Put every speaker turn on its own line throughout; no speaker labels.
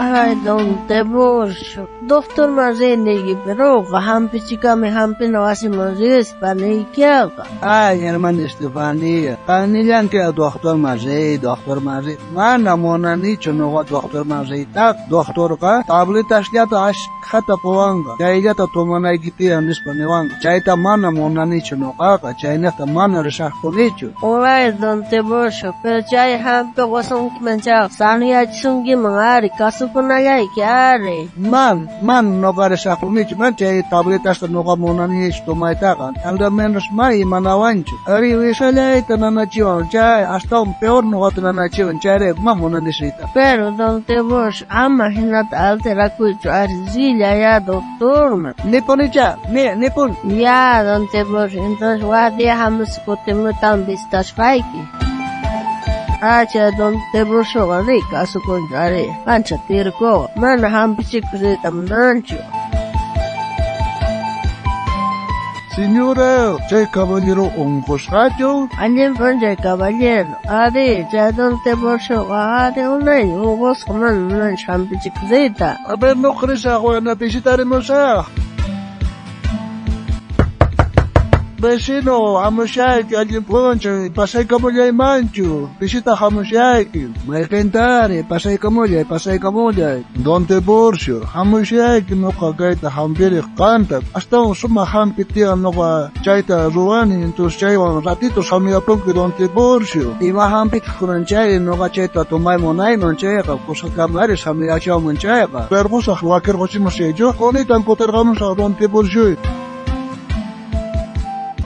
Ay, don Teborsho. Doctor Marzenegi, pero hampichikame hampino asimozis panikiaga.
Ay, hermana Estefania. Panillan que doctor Marze. Mana mona nicho no doctor Marze. Tak doctor ka tabletas ya ta ash khata poanga. Chayga ta tomana ikiti anis panewanga. Chayta mana mona nicho no ka chayna ta mana resah konicho.
Alright, don Teborsho. Pero chay hampe wasong kimancha. Saniya chungi mangari kasupunaya ikiare.
Man no ka resah konicho. Man chay tabletas no ka mona nicho tomaitakan. Alda menos mai manawancho. Ari wisala ita nanachiwan. Chay hasta un peor no ka nanachiwan. Chay ma mona nisita.
Pero don Teborsho, ama hinata altera kucho arzilia ya doctor man.
Niponicha, nipon.
Ya, don Teborsho, entonces guardia hamus kotemutan vistas faiki. Acha don Teborsho gani kasu konjare. Ancha tirko. Mana hampichikusitam nancho.
Señora, chay caballero ongosracho.
Alguien ponche caballero. Adi, ya don Teborsho adi unay ugos kaman unan hampichikusita.
A ver, no crees a Juana, visitaremos a... Vecino, hamushaki, alguien ponche, pasay kamoyay mancho, visita hamushaki, may kentare, pasay kamoyay. Don Teborsho, hamushaki no kagaita hambiri kantak, hasta un suma hampitia no ka chayta ruani, entonces chaywan ratitos hamiyapon Don Teborsho. Ima hampik kunan chay no ka chayta tomay monay non chayka, kusa kamaris hamiyachaw mon chayka. Pero kusa wakir kosimos ello, konitan potergamos a Don Teborsho.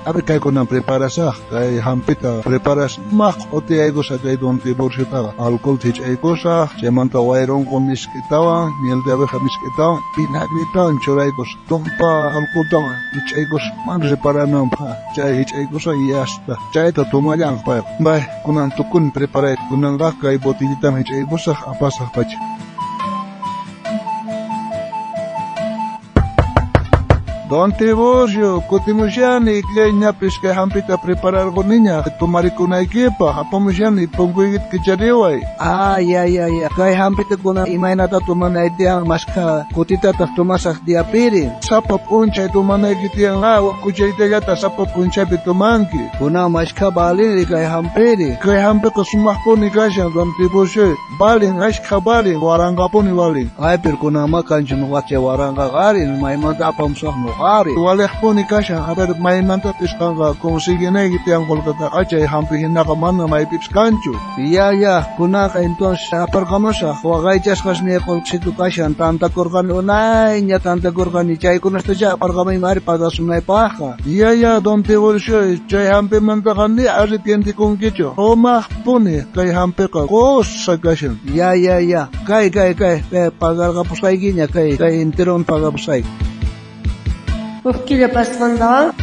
A ver, kay ko nang preparas kay hampita preparas mak ote ay ko sa kay Don Teborsho ta alcohol tich ay ko sa semanta wairon ko miskitawa niel de abeja miskitawa pinagrita choray ko tompa alcohol ta tich ay ko man repara nam pa chay tich ay ko sa yasta chay to tumayang pa bay kunan tukun prepare kunan ga kay botellita tich ay ko sa apasa pach. Don Teborsho, kotimushani, kleña pesca hampita preparar con niña, tomar con una equipa, hapamushani, ponguigit kichariway. Ya. Kay hampita kuna imainata tumana idea maska, kotita ta tomasak diapiri. Sapa puncha tumana igitiang kuchay tegata sapa puncha bitumanki. Kuna maska balin kay hampiri. Kay hampita sumahponi kasya Don Teborsho. Balin, aska balin, waranga poni balin. Ay, pero kuna makanchun wache waranga garin, maimanta apamsak no. Walek po ni Kasha, aber may mantatis kang kung sige na iti ang kolkata achay hampihin na kaman na may pips kancho. Ya, kuna ka entonces aparkamos wagay chas kas niya kolksitu Kasha, tanta korkan unay, niya tanta korkan ni chay kunas ta siya, aparkamay mari padasunay paka. Ya, Don Teborsho, chay hampi mantakan ni arit yanti kong kicho. Omah po ni, kay hampi ka, kos sa Kasha. Ya, kay, pagar ka pusay ginya, kay interon pagapusay.
¿Qué le pasa,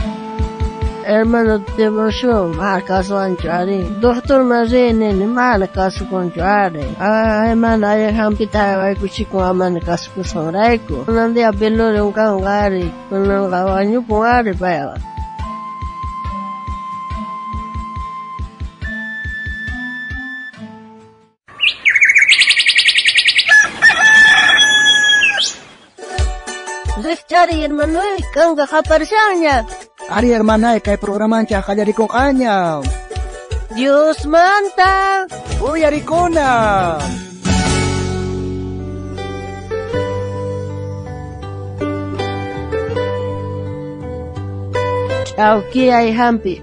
hermano Teborsho? Marcaso anchari. Doctor Marzenegi, marcaso conchari. Hermano, hay hampita, hay cuchico, amane caso sonraico. Nande a belore un cangari, con un caballo puare para. Cari hermano, kanga kaparsanya.
Ari hermana, kay programan siya kalyariko kanya.
Diyos manta.
Uy, arikona.
Ciao, ki ay hampi.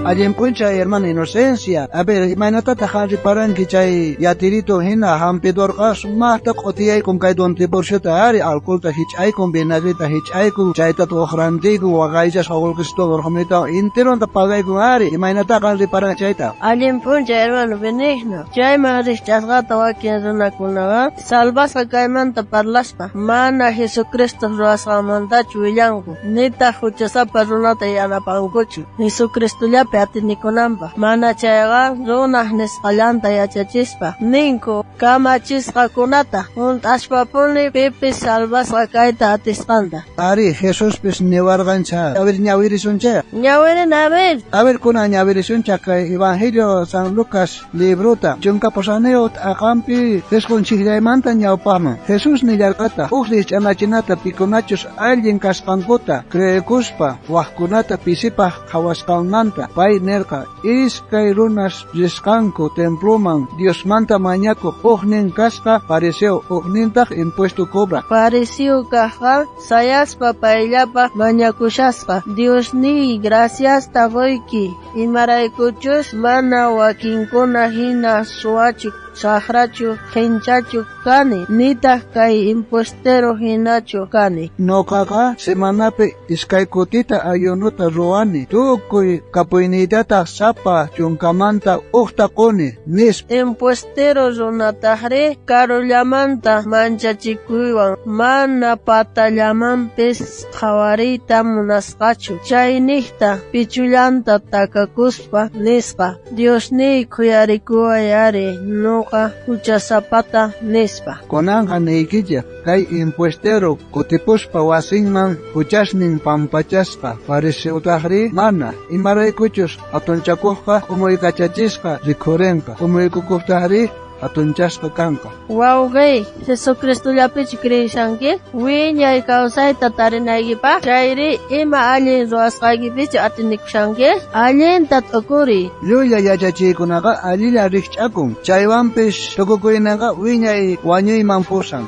Allí puncha hermana Inocencia. A ver, imagínate tajaji paran que chay yatirito hina hampidor kas mahta qotiyay kung kay Don Teborsho taari alcohol ta hichay kung binagri ta hichay kung chay ta to khrandi kung wagay sa sagol kisto dorhamita interon ta pagay kung ari imagínate kan paran chay ta.
Allí puncha hermano benigno. Chay maris chasgata wa kienzuna kunaga salvas kay manta parlaspa. Mana Jesucristo roasa manta chuyangu. Nita huchasa parunata yana panguchu. Jesucristo ya imapi atinikunanpaq. Mana chayqa runaq nisqallanta yachachispa. Ninku kamachisqakunata hunt'ashpapuni pipis salvasqa kayta atisqanta.
Ari, Jesús pis niwargancha. A ver, ñawirisuncha.
Ñawirin a ver.
A ver, kuna ñawirisuncha kay Evangelio San Lucas libruta. Chunka posaneot akampi desconchiglaymanta ñawpama. Jesús nillarkata. Ujlis chanachinata pikunachus alguien kasqankuta. Creekuspa wajkunata pisipa hawasqannanta. Pay nerka. Iskay runas risqanku temploman. Dios manta mañaku. Ujnin kasqa pariseo. Ujnintaq impuesto cobra.
Pariseo kaqa sayaspa payllapa mañakushasqa. Dios ni gracias tagoyki. Imaraykuchus mana wakinkuna hina suwachu sahrachu hinchachu kani. Nitaq kay impostero hinachu kani.
Noqaqa semanapi iskay kutita ayunuta ruani. Tukuy kapuyniytataq sapa chunkamanta uqtaquni nis.
Impostero runataqri karullamanta manchachikuywan mana patallamanpis qhawariyta munasqachu. Chayniyta pichullanta takakuspa nisqa. Diosniy kuyarikuway ari nuqa huchasapata nispa.
Kunanqa niykilla kay impuestero kutipuspa wasinman huchasnin pampachasqa. Fariseutaqri mana imaraykuchus atunchakuqqa umuykachachisqa rikhurinqa. Umuykukuqtaqri atunchasqa kanqa.
Wawqay, Jesucristullapichu kriyishanki? Wiñay kawsayta tarinaykipaq? Chayri ima allin ruwasqaykipichu atinikushanki? Allinta t'ukuri.
Llulla yachachiykunaqa allilla rikch'akun. Chaywanpish tukukuynaqa wiñay wañuyman pusan.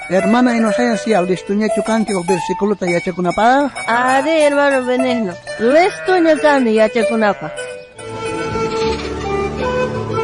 Hermana Inocencia, listuñachu kanki o versículota yachakunapaq?
Ari, hermano Benigno. Listuña kani yachakunapaq.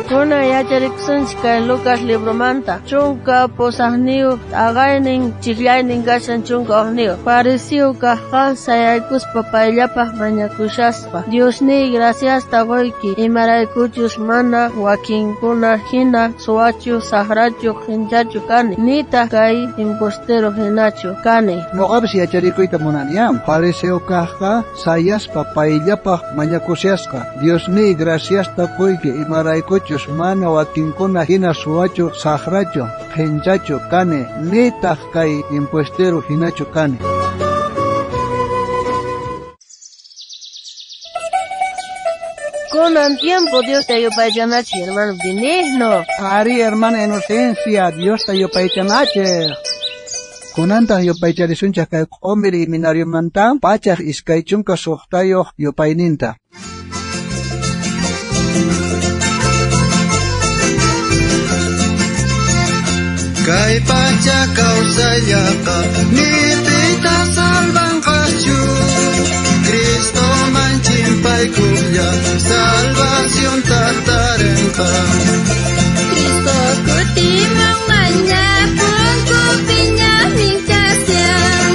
Kuna yachariksunchik kay Lucas libromanta. Chunka posaqniyu agaynin chiklaynin kashan chunka uqniyu. Parisiu kaqqa sayaykuspa payllapaq mañakushaspa. Diosniy graciasta qoyki. Imaraykuchus mana wakinkuna hina suwachu sahrachu hinchachu kani. Nitaq kay impostero hinachu kani.
Noqapis yacharikuyta munaniyam. Pariseo kaqqa sayaspa payllapaq mañakushasqa. Diosniy graciasta qoyki. Imaraykuchus mana wakinkuna hina suwachu sahrachu hinchachu kani. Nitaq kay impuestero hinachu kani.
Kunan tiempo Dios te ayupaychanachi, hermano Benigno.
Ari, hermana Inocencia, Dios te ayupaychanachi. Kunantaq yupaycharisunchaq kay q'umiri minariumanta pachaq iskay chunka suqtayuq yupayninta.
Kay pacha kawsayllaqa nipita salvanqachu. Cristo manchimpaykuqlla salvación tatarenqa.
Cristo kutiman mañapunkupiña minkasyan.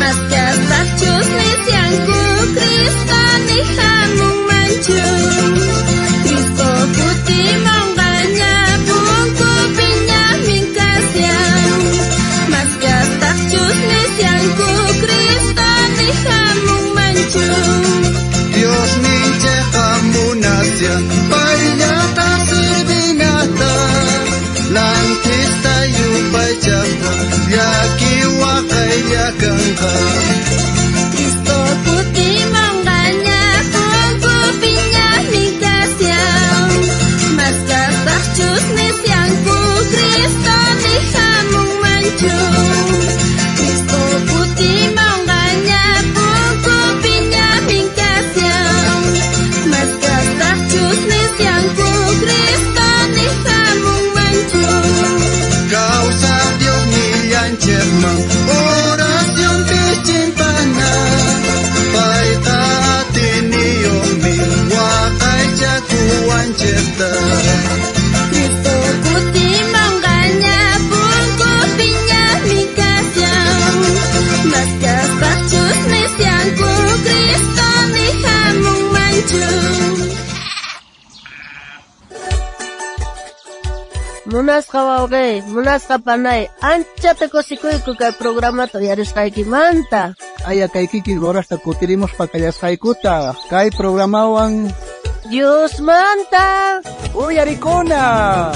Maskasaqchus nisyanku Cristo ni hamun manchu. Cristo kutiman mañapunkupiña minkasyan. Maskasaqchus nisyanku Cristo ni hamun manchu.
Dios nincheqa munasya payllata sirvinata. Lantista yupaychaqa llakiwa qayllakanqa.
Cristo kutiman mañapunkupiña minkasyan. Maskasaqchus nisyanku Cristo ni hamun manchu. Cristo kutiman mañapunkupiña minkasyan. Maskasaqchus nisyanku Cristo ni hamun manchu.
Causa Dios nillanchekman oración pichimpana. Payta atiniyomi waqaychakuwanchekta.
Cristo kutiman mañapunkupiña minkasyan. Maskasaqchus nisyanku Cristo ni hamun manchu.
Munasqa wawqay, munasqa panay, anchata kusikuyku kay programata yarisqaykimanta.
aya kay kiki oras ta kutiremos pakayasaykuta. Kay programawan
Dios manta.
Uy, arikuna!